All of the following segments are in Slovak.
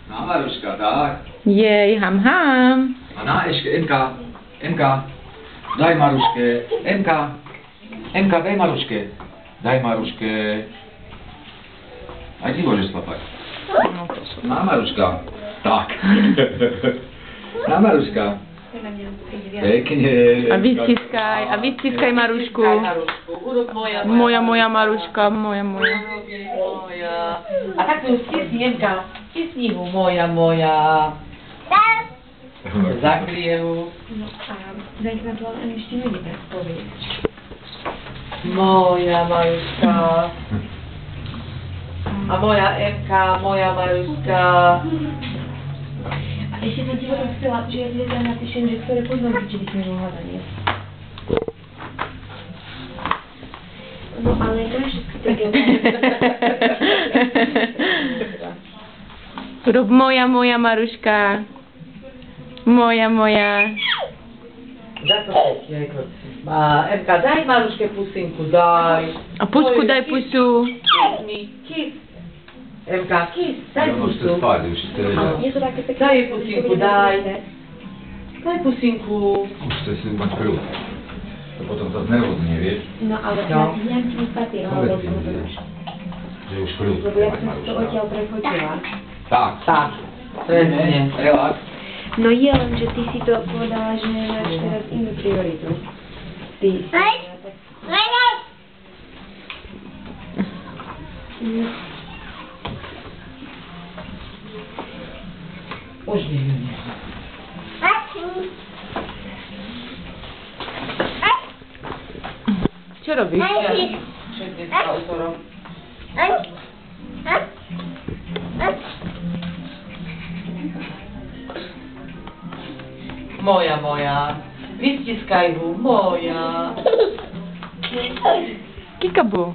No Maruška, tak. Jej, ham, ham. A na ešte, Emka, daj Maruške, Emka, daj Maruške. Daj Maruške. Aj ty môžeš spapať. No to sú. Na Maruška. Tak. Na Maruška. Pekne. A vystiskaj Marušku. Moja Maruška, moja. A tak tu stisni, Emka. Stisni ho, moja. Zakryje ho. No a dajte na to ale ešte nevidíte, povedať. Moja Maruška. A moja Emka, moja Maruška. A ešte som ti potom chcela, že ja ti napíšem, že ktoré poznámky ti by sme mohla dať. No ale dáš všetky také. Rob moja Maruška. Moja. Za to pekne. Emka, daj Maruške pusinku, daj. A pušku daj pusu. Kiss. Emka, kiss, daj Môžete pusu. spať, už ste ležať. Je to také pekné. Daj jej pusinku, daj. Daj pusinku. Už ste si mať kľud. To potom zase nervózne, vieš? No ale No. dám ti papier, Povedz alebo si, že už kľud. lebo ja som si to odtiaľ prechodila. Tak. Tak, presne. Relax. No je len, že ty si to povedala, že máš teraz inú prioritu. Ty si... Už nie. Čo robíš? Čo je dneska autorom? Moja. Vystiskaj ho, moja. Kikabu.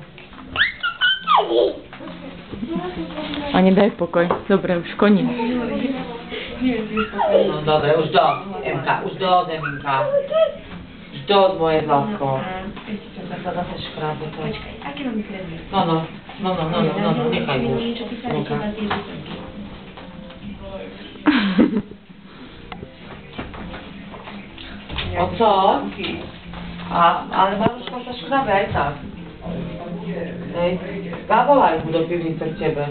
Pani, daj pokoj. Dobre, už koniec. No dobre, už dosť, Emka, už dosť, Eminka. Už dosť, moje zlatko. Tak sa zase škrábe to. Počkaj, aké máme predmet? No, nechaj už. Niečo písať, Luka. na tie výsledky. O co? Ale Maruška sa škrábe aj tak. Hej, zavolaj mu do pivnice k tebe.